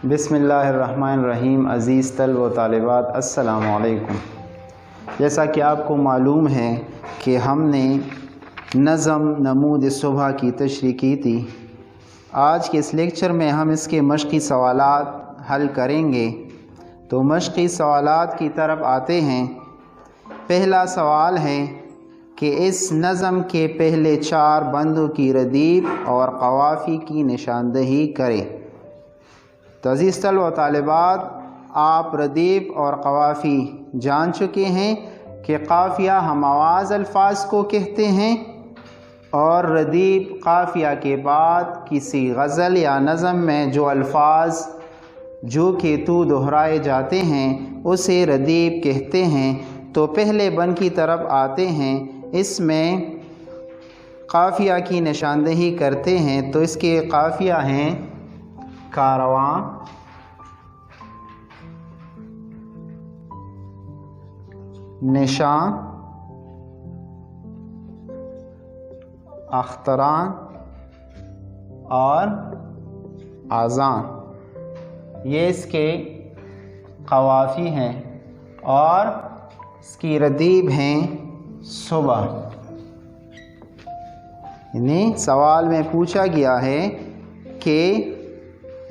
بسم اللہ الرحمن الرحیم۔ عزیز طلبہ و طالبات، السلام علیکم۔ جیسا کہ آپ کو معلوم ہے کہ ہم نے نظم نمود صبح کی تشریح کی تھی، آج کے اس لیکچر میں ہم اس کے مشقی سوالات حل کریں گے۔ تو مشقی سوالات کی طرف آتے ہیں۔ پہلا سوال ہے کہ اس نظم کے پہلے 4 بندوں کی ردیف اور قوافی کی نشاندہی کریں۔ تو عزیز طلبہ و طالبات، آپ ردیف اور قوافی جان چکے ہیں کہ قافیہ ہم آواز الفاظ کو کہتے ہیں اور ردیف قافیہ کے بعد کسی غزل یا نظم میں جو الفاظ جو کہ تو دہرائے جاتے ہیں اسے ردیف کہتے ہیں۔ تو پہلے بند کی طرف آتے ہیں، اس میں قافیہ کی نشاندہی کرتے ہیں۔ تو اس کے قافیہ ہیں کارواں، نشان، اختران اور آذان، یہ اس کے قوافی ہیں اور اس کی ردیف ہیں صبح۔ یعنی سوال میں پوچھا گیا ہے کہ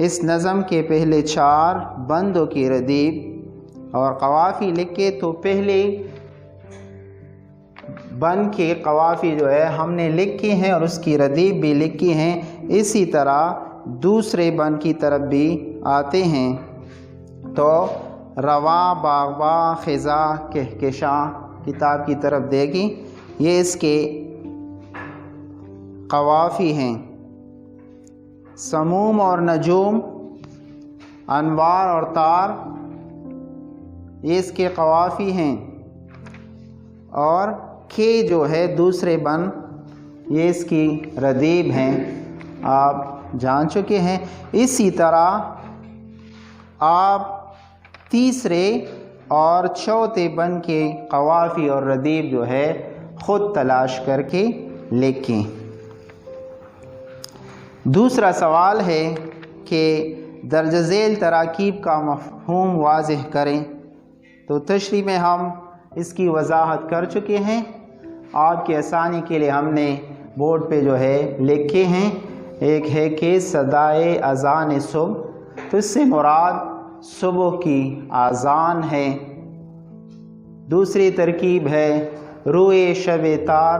اس نظم کے پہلے 4 بندوں کی ردیف اور قوافی لکھے، تو پہلے بند کے قوافی جو ہے ہم نے لکھی ہیں اور اس کی ردیف بھی لکھی ہیں۔ اسی طرح دوسرے بند کی طرف بھی آتے ہیں۔ تو رواں، باغباں، خزاں، کہکشاں کتاب کی طرف دے گی، یہ اس کے قوافی ہیں۔ سموم اور نجوم، انوار اور تار، یہ اس کے قوافی ہیں۔ اور کے جو ہے دوسرے بند، یہ اس کی ردیف ہیں، آپ جان چکے ہیں۔ اسی طرح آپ تیسرے اور چوتھے بند کے قوافی اور ردیف جو ہے خود تلاش کر کے لکھیں۔ دوسرا سوال ہے کہ درج ذیل تراکیب کا مفہوم واضح کریں۔ تو تشریح میں ہم اس کی وضاحت کر چکے ہیں، آپ کی آسانی کے لیے ہم نے بورڈ پہ جو ہے لکھے ہیں۔ ایک ہے کہ صدائے اذان صبح، تو اس سے مراد صبح کی اذان ہے۔ دوسری ترکیب ہے روئے شب تار،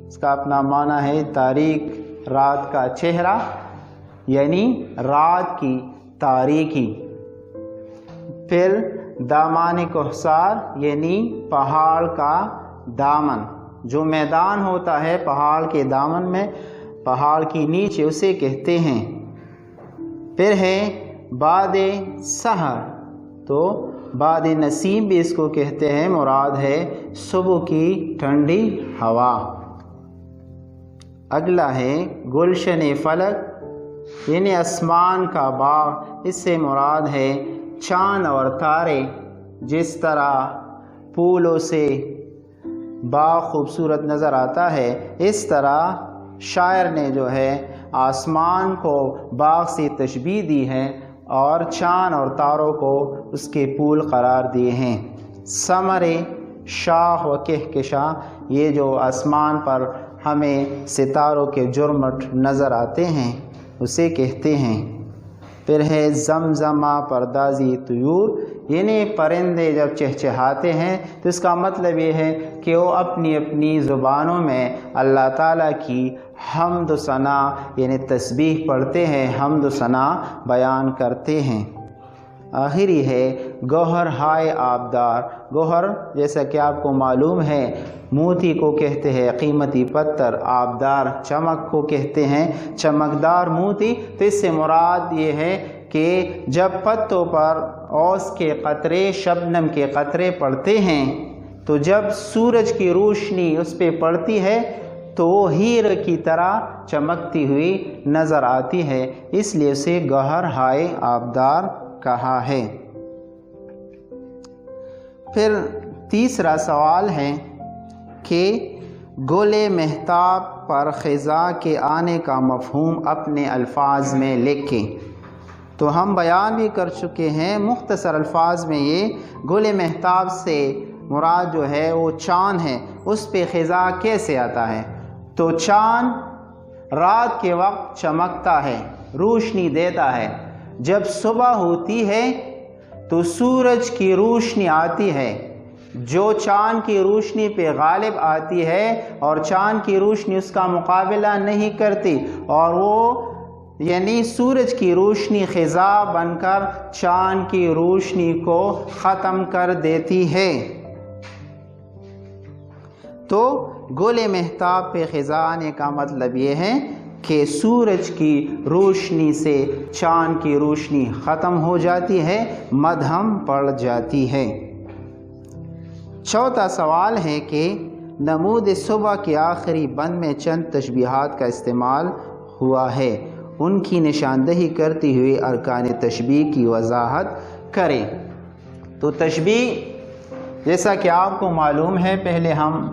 اس کا اپنا معنی ہے تاریک رات کا چہرہ، یعنی رات کی تاریکی۔ پھر دامان کوہسار، یعنی پہاڑ کا دامن، جو میدان ہوتا ہے پہاڑ کے دامن میں، پہاڑ کی نیچے، اسے کہتے ہیں۔ پھر ہے باد سحر، تو باد نسیم بھی اس کو کہتے ہیں، مراد ہے صبح کی ٹھنڈی ہوا۔ اگلا ہے گلشن فلک، یعنی آسمان کا باغ، اس سے مراد ہے چاند اور تارے۔ جس طرح پھولوں سے باغ خوبصورت نظر آتا ہے، اس طرح شاعر نے جو ہے آسمان کو باغ سے تشبیہ دی ہے اور چاند اور تاروں کو اس کے پھول قرار دیے ہیں۔ ثمر، شاخ و کہکشاں، یہ جو آسمان پر ہمیں ستاروں کے جرمٹ نظر آتے ہیں اسے کہتے ہیں۔ پھر ہے زمزمہ پردازی طیور، یعنی پرندے جب چہچہاتے ہیں تو اس کا مطلب یہ ہے کہ وہ اپنی اپنی زبانوں میں اللہ تعالیٰ کی حمد و ثنا یعنی تسبیح پڑھتے ہیں، حمد و ثنا بیان کرتے ہیں۔ آخری ہے گوہر ہائے آبدار۔ گوہر جیسا کہ آپ کو معلوم ہے موتی کو کہتے ہیں قیمتی پتھر، آبدار چمک کو کہتے ہیں چمکدار موتی۔ تو اس سے مراد یہ ہے کہ جب پتوں پر اوس کے قطرے، شبنم کے قطرے پڑتے ہیں، تو جب سورج کی روشنی اس پہ پڑتی ہے تو وہ ہیرے کی طرح چمکتی ہوئی نظر آتی ہے، اس لیے اسے گوہر ہائے آبدار کہا ہے۔ پھر تیسرا سوال ہے کہ گلے مہتاب پر خزاں کے آنے کا مفہوم اپنے الفاظ میں لکھیں۔ تو ہم بیان بھی کر چکے ہیں مختصر الفاظ میں، یہ گل مہتاب سے مراد جو ہے وہ چاند ہے، اس پہ خزاں کیسے آتا ہے؟ تو چاند رات کے وقت چمکتا ہے، روشنی دیتا ہے، جب صبح ہوتی ہے تو سورج کی روشنی آتی ہے جو چاند کی روشنی پہ غالب آتی ہے، اور چاند کی روشنی اس کا مقابلہ نہیں کرتی، اور وہ یعنی سورج کی روشنی خزاں بن کر چاند کی روشنی کو ختم کر دیتی ہے۔ تو گل مہتاب پہ خزاں آنے کا مطلب یہ ہے کہ سورج کی روشنی سے چاند کی روشنی ختم ہو جاتی ہے، مدھم پڑ جاتی ہے۔ چوتھا سوال ہے کہ نمود صبح کے آخری بند میں چند تشبیہات کا استعمال ہوا ہے، ان کی نشاندہی کرتے ہوئے ارکان تشبیہ کی وضاحت کریں۔ تو تشبیہ جیسا کہ آپ کو معلوم ہے، پہلے ہم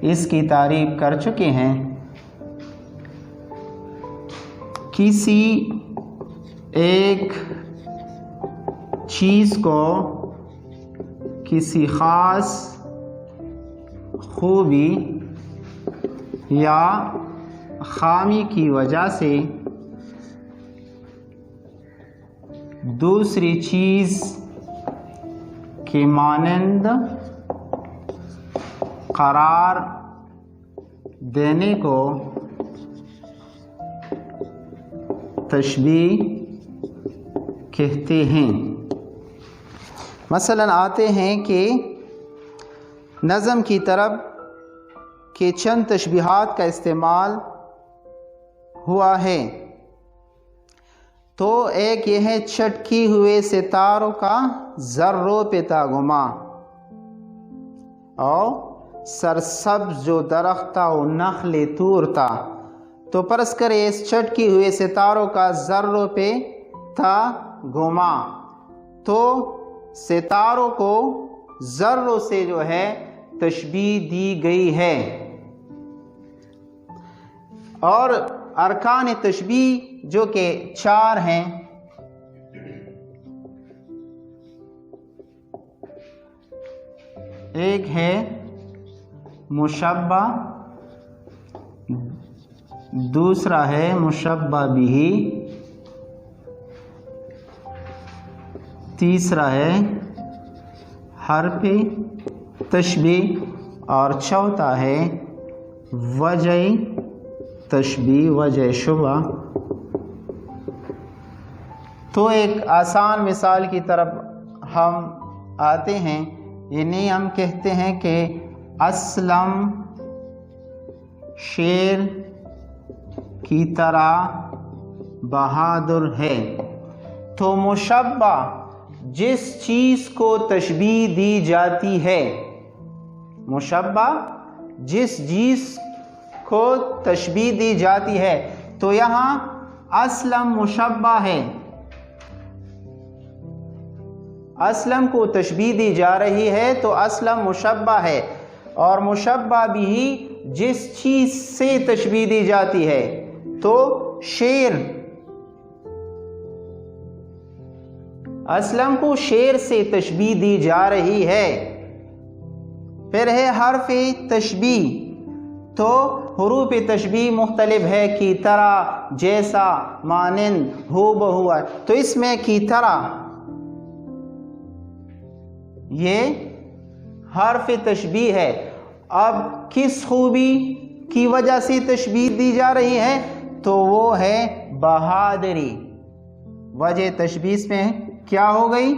اس کی تعریف کر چکے ہیں۔ کسی ایک چیز کو کسی خاص خوبی یا خامی کی وجہ سے دوسری چیز کے مانند قرار دینے کو تشبیہ کہتے ہیں۔ مثلاً آتے ہیں کہ نظم کی طرف کے چند تشبیہات کا استعمال ہوا ہے۔ تو ایک یہ ہے چٹکی ہوئے ستاروں کا ذروں پہ تا گما، اور سرسبز جو درخت تھا وہ نخل طور تھا۔ تو فرض کرے اس چٹکی ہوئے ستاروں کا ذروں پہ تھا گما، تو ستاروں کو ذروں سے جو ہے تشبیہ دی گئی ہے۔ اور ارکان تشبیہ جو کہ 4 ہیں، ایک ہے مشبہ، دوسرا ہے مشبہ بہ، تیسرا ہے حرف تشبیہ، اور چوتھا ہے وجہ تشبیہ، وجہ شبہ۔ تو ایک آسان مثال کی طرف ہم آتے ہیں، یعنی ہم کہتے ہیں کہ اسلم شیر کی طرح بہادر ہے۔ تو مشبہ جس چیز کو تشبیہ دی جاتی ہے، مشبہ جس چیز کو تشبیہ دی جاتی ہے، تو یہاں اسلم مشبہ ہے، اسلم کو تشبیہ دی جا رہی ہے تو اسلم مشبہ ہے، اور مشبہ بھی جس چیز سے تشبیہ دی جاتی ہے، تو شیر، اسلم کو شیر سے تشبیہ دی جا رہی ہے۔ پھر ہے حرف تشبیہ، تو حروف تشبیہ مختلف ہے، کی طرح، جیسا، مانند، ہو بہو، تو اس میں کی طرح یہ حرف تشبیہ ہے۔ اب کس خوبی کی وجہ سے تشبیہ دی جا رہی ہے؟ تو وہ ہے بہادری، وجہ تشبیہ میں کیا ہو گئی؟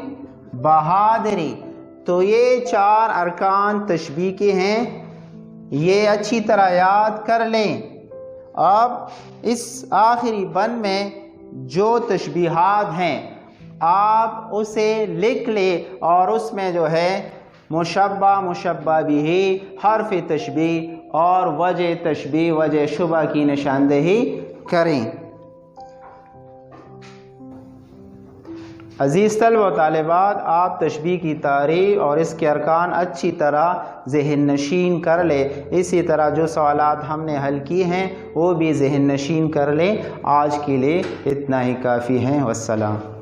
بہادری۔ تو یہ 4 ارکان تشبیہ کے ہیں، یہ اچھی طرح یاد کر لیں۔ اب اس آخری بند میں جو تشبیہات ہیں آپ اسے لکھ لیں، اور اس میں جو ہے مشبہ، مشبہ بہ، حرف تشبیہ اور وجہ تشبیہ، وجہ شبہ کی نشاندہی کریں۔ عزیز طلبہ و طالبات، آپ تشبیہ کی تعریف اور اس کے ارکان اچھی طرح ذہن نشین کر لیں۔ اسی طرح جو سوالات ہم نے حل کی ہیں وہ بھی ذہن نشین کر لیں۔ آج کے لیے اتنا ہی کافی ہیں۔ والسلام۔